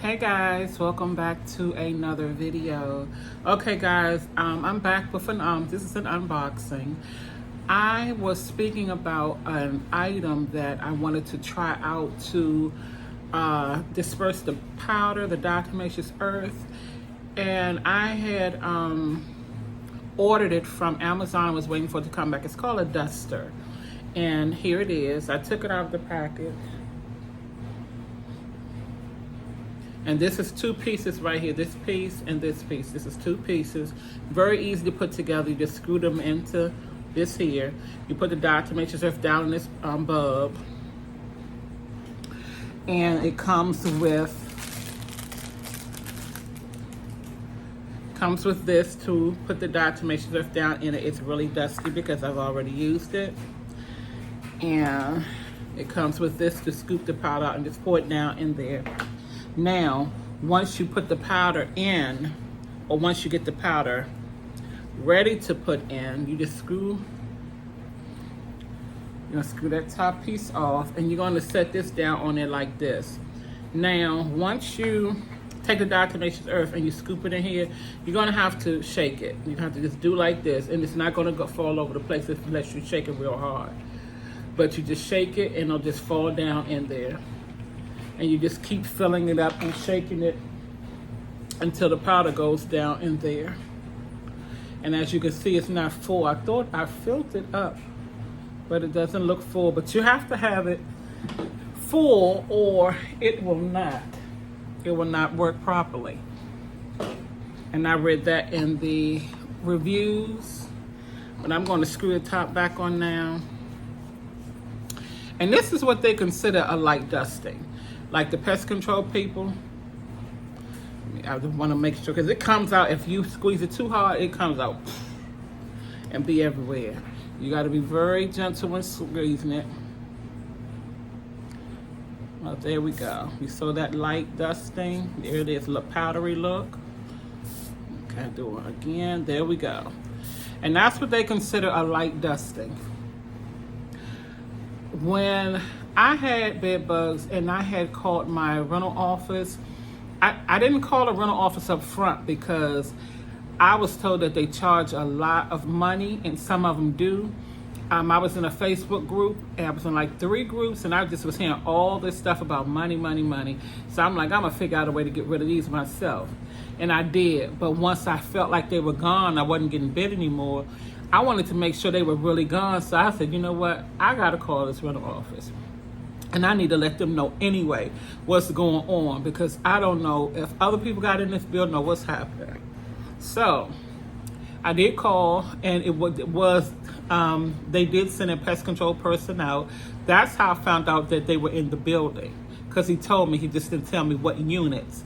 Hey guys, welcome back to another video. Okay guys, I'm back with this is an unboxing. I was speaking about an item that I wanted to try out to disperse the powder, the diatomaceous earth, and I had ordered it from Amazon. I was waiting for it to come back. It's called a duster, and here it is. I took it out of the package. And this is two pieces right here, this piece and this piece. This is two pieces, very easy to put together. You just screw them into this here. You put the diatomaceous earth down in this bulb. And it comes with this to put the diatomaceous earth down in it. It's really dusty because I've already used it. And it comes with this to scoop the powder out and just pour it down in there. Now, once you put the powder in, or once you get the powder ready to put in, you just screw that top piece off, and you're going to set this down on it like this. Now, once you take the diatomaceous earth and you scoop it in here, you're going to have to shake it. You have to just do like this, and it's not going to fall over the place unless you shake it real hard. But you just shake it, and it'll just fall down in there. And you just keep filling it up and shaking it until the powder goes down in there. And as you can see, it's not full. I thought I filled it up, but it doesn't look full. But you have to have it full or it will not work properly. And I read that in the reviews. But I'm going to screw the top back on now. And this is what they consider a light dusting. Like the pest control people, I just want to make sure, because it comes out, if you squeeze it too hard, it comes out and be everywhere. You got to be very gentle when squeezing it. Well, there we go. You saw that light dusting. There it is, a powdery look. Okay, do it again. There we go. And that's what they consider a light dusting. When I had bed bugs and I had called my rental office, I didn't call the rental office up front because I was told that they charge a lot of money, and some of them do. I was in a Facebook group, and I was in like 3 groups, and I just was hearing all this stuff about money. So I'm like, I'm gonna figure out a way to get rid of these myself. And I did, but once I felt like they were gone, I wasn't getting bit anymore, I wanted to make sure they were really gone. So I said, you know what, I gotta call this rental office. And I need to let them know anyway what's going on, because I don't know if other people got in this building or what's happening. So I did call, and it was they did send a pest control person out. That's how I found out that they were in the building, because he told me, he just didn't tell me what units.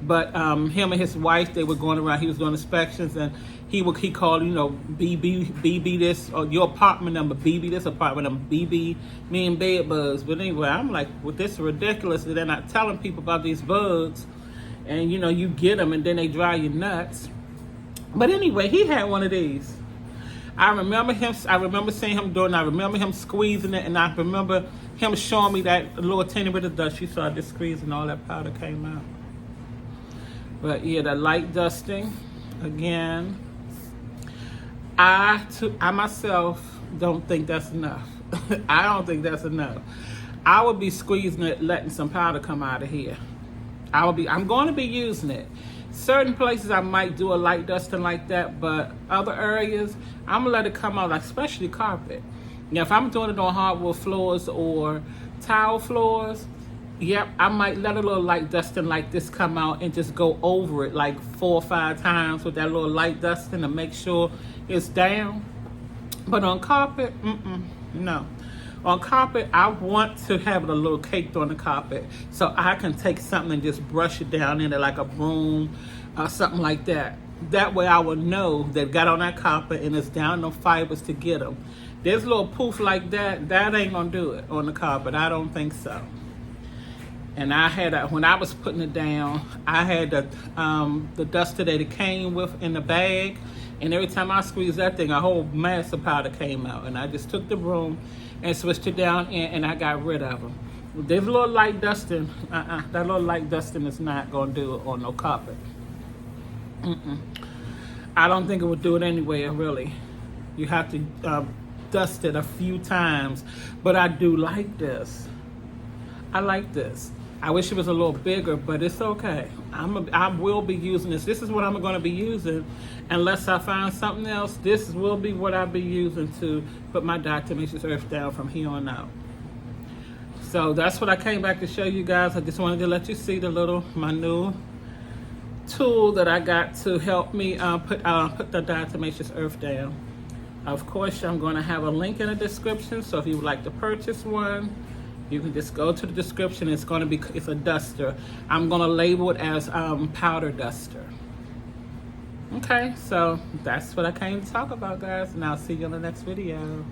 But him and his wife, they were going around, he was doing inspections, and he called, BB this, or your apartment number, BB this apartment number, BB, me and bed bugs. But anyway, I'm like, well, this is ridiculous. They're not telling people about these bugs. And, you get them, and then they drive you nuts. But anyway, he had one of these. I remember seeing him doing it. I remember him squeezing it, and I remember him showing me that little teeny bit of dust. You saw this squeeze, and all that powder came out. But yeah, the light dusting, again, I myself don't think that's enough. I don't think that's enough. I would be squeezing it, letting some powder come out of here. I'm going to be using it. Certain places I might do a light dusting like that, but other areas, I'm gonna let it come out, like especially carpet. Now, if I'm doing it on hardwood floors or tile floors, yep, I might let a little light dusting like this come out and just go over it like 4 or 5 times with that little light dusting to make sure it's down. But on carpet, no. On carpet, I want to have it a little caked on the carpet, so I can take something and just brush it down in it like a broom or something like that. That way I will know that it got on that carpet and it's down no fibers to get them. There's a little poof like that, that ain't gonna do it on the carpet. I don't think so. And I had when I was putting it down, I had the duster that it came with in the bag, and every time I squeezed that thing, a whole mass of powder came out, and I just took the broom and switched it down in, and I got rid of them. There's a little light dusting. That little light dusting is not gonna do it on no carpet. I don't think it would do it anywhere, really. You have to dust it a few times. But I do like this. I like this. I wish it was a little bigger, but it's okay. I will be using this. This is what I'm going to be using. Unless I find something else, this will be what I'll be using to put my diatomaceous earth down from here on out. So that's what I came back to show you guys. I just wanted to let you see my new tool that I got to help me put the diatomaceous earth down. Of course, I'm going to have a link in the description, so if you would like to purchase one, you can just go to the description. It's a duster. I'm going to label it as powder duster. Okay, so that's what I came to talk about, guys, and I'll see you in the next video.